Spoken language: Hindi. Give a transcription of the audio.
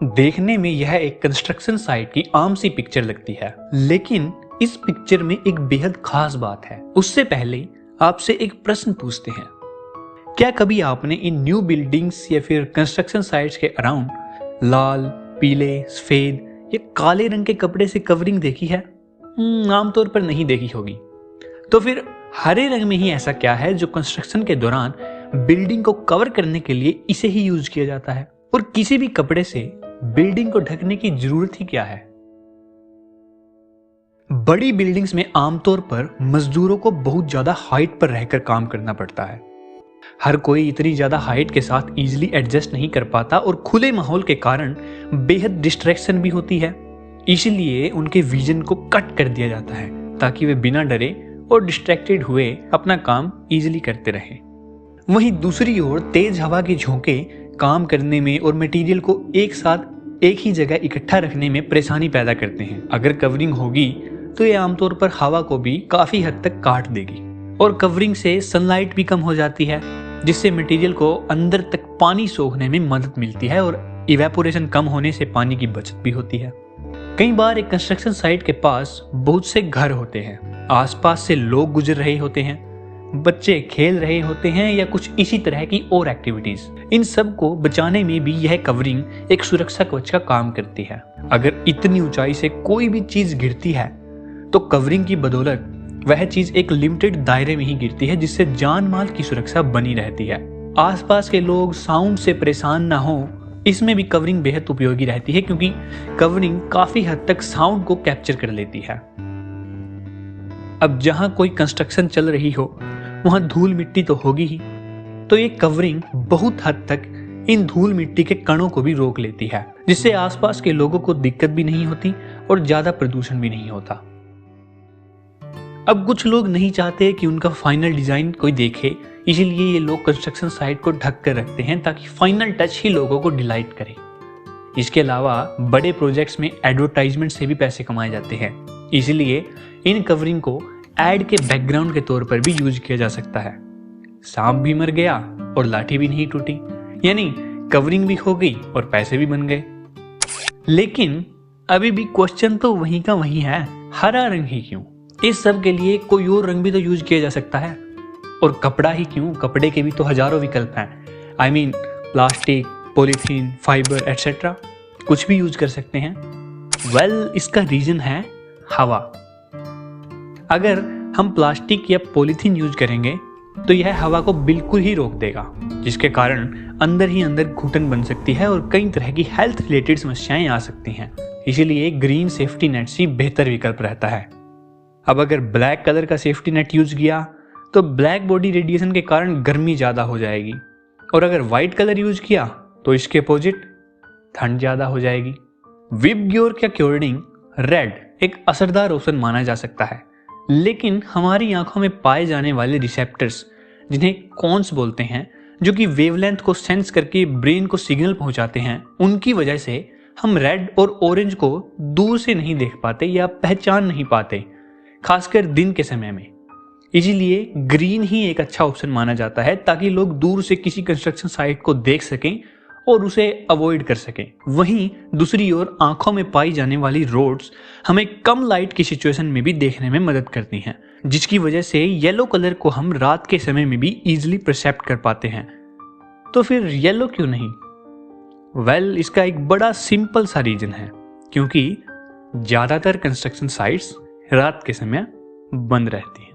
देखने में यह एक कंस्ट्रक्शन साइट की आम सी पिक्चर लगती है, लेकिन इस पिक्चर में एक बेहद खास बात है। उससे पहले आपसे एक प्रश्न पूछते हैं, क्या कभी आपने इन न्यू बिल्डिंग्स या फिर कंस्ट्रक्शन साइट्स के अराउंड लाल, पीले, सफेद या काले रंग के कपड़े से कवरिंग देखी है? आमतौर पर नहीं देखी होगी। तो फिर हरे रंग में ही ऐसा क्या है जो कंस्ट्रक्शन के दौरान बिल्डिंग को कवर करने के लिए इसे ही यूज किया जाता है? और किसी भी कपड़े से बिल्डिंग को ढकने की जरूरत ही क्या है? बड़ी बिल्डिंग्स में आमतौर पर मजदूरों को बहुत ज्यादा हाइट पर रहकर काम करना पड़ता है। हर कोई इतनी ज्यादा हाइट के साथ इजीली एडजस्ट नहीं कर पाता और खुले माहौल के कारण बेहद डिस्ट्रैक्शन भी होती है। इसलिए उनके विजन को कट कर दिया जाता है ताकि वे बिना डरे और डिस्ट्रैक्टेड हुए अपना काम इजीली करते रहें। वहीं दूसरी ओर तेज हवा के झोंके काम करने में और मटेरियल को एक साथ एक ही जगह इकट्ठा रखने में परेशानी पैदा करते हैं। अगर कवरिंग होगी तो ये आमतौर पर हवा को भी काफी हद तक काट देगी और कवरिंग से सनलाइट भी कम हो जाती है, जिससे मटेरियल को अंदर तक पानी सोखने में मदद मिलती है और इवेपोरेशन कम होने से पानी की बचत भी होती है। कई बार एक कंस्ट्रक्शन साइट के पास बहुत से घर होते हैं, आसपास से लोग गुजर रहे होते हैं, बच्चे खेल रहे होते हैं या कुछ इसी तरह की और एक्टिविटीज। इन सब को बचाने में भी यह कवरिंग एक सुरक्षा कवच का काम करती है। अगर इतनी ऊंचाई से कोई भी चीज गिरती है तो कवरिंग की बदौलत वह चीज एक लिमिटेड दायरे में ही गिरती है, जिससे जान माल की सुरक्षा बनी रहती है। आसपास के लोग साउंड से परेशान ना हो, इसमें भी कवरिंग बेहद उपयोगी रहती है, क्योंकि कवरिंग काफी हद तक साउंड को कैप्चर कर लेती है। अब जहां कोई कंस्ट्रक्शन चल रही हो वहां धूल मिट्टी तो होगी ही, तो ये कवरिंग बहुत हद तक इन धूल मिट्टी के कणों को भी रोक लेती है, जिससे आसपास के लोगों को दिक्कत भी नहीं होती और ज्यादा प्रदूषण भी नहीं होता। अब कुछ लोग नहीं चाहते कि उनका फाइनल डिजाइन कोई देखे, इसीलिए ये लोग कंस्ट्रक्शन साइट को ढक कर रखते हैं ताकि फाइनल टच ही लोगों को डिलाइट करे। इसके अलावा बड़े प्रोजेक्ट्स में एडवर्टाइजमेंट से भी पैसे कमाए जाते हैं, इसलिए इन कवरिंग को एड के बैकग्राउंड के तौर पर भी यूज किया जा सकता है। सांप भी मर गया और लाठी भी नहीं टूटी, यानी कवरिंग भी हो गई और पैसे भी बन गए। लेकिन अभी भी क्वेश्चन तो वहीं का वहीं है, हरा रंग ही क्यों? इस सब के लिए कोई और रंग भी तो यूज किया जा सकता है। और कपड़ा ही क्यों? कपड़े के भी तो हजारों विकल्प हैं। I mean plastic, polythene, fibre etcetera, कुछ भी यूज कर सकते हैं। वेल, इसका रीजन है हवा। अगर हम प्लास्टिक या पॉलीथीन यूज करेंगे तो यह हवा को बिल्कुल ही रोक देगा, जिसके कारण अंदर ही अंदर घुटन बन सकती है और कई तरह की हेल्थ रिलेटेड समस्याएं आ सकती हैं। इसीलिए ग्रीन सेफ्टी नेट ही बेहतर विकल्प रहता है। अब अगर ब्लैक कलर का सेफ्टी नेट यूज किया तो ब्लैक बॉडी रेडिएशन के कारण गर्मी ज्यादा हो जाएगी, और अगर व्हाइट कलर यूज किया तो इसके अपोजिट ठंड ज्यादा हो जाएगी। विब ग्योर या क्योर्डिंग रेड एक असरदार रोशन माना जा सकता है, लेकिन हमारी आंखों में पाए जाने वाले रिसेप्टर्स, जिन्हें कॉन्स बोलते हैं, जो कि वेवलेंथ को सेंस करके ब्रेन को सिग्नल पहुंचाते हैं, उनकी वजह से हम रेड और ऑरेंज को दूर से नहीं देख पाते या पहचान नहीं पाते, खासकर दिन के समय में। इसीलिए ग्रीन ही एक अच्छा ऑप्शन माना जाता है, ताकि लोग दूर से किसी कंस्ट्रक्शन साइट को देख सकें और उसे अवॉइड कर सकें। वहीं दूसरी ओर आंखों में पाई जाने वाली रोड्स हमें कम लाइट की सिचुएशन में भी देखने में मदद करती हैं, जिसकी वजह से येलो कलर को हम रात के समय में भी इजीली परसेप्ट कर पाते हैं। तो फिर येलो क्यों नहीं? वेल, इसका एक बड़ा सिंपल सा रीजन है, क्योंकि ज्यादातर कंस्ट्रक्शन साइट्स रात के समय बंद रहती हैं।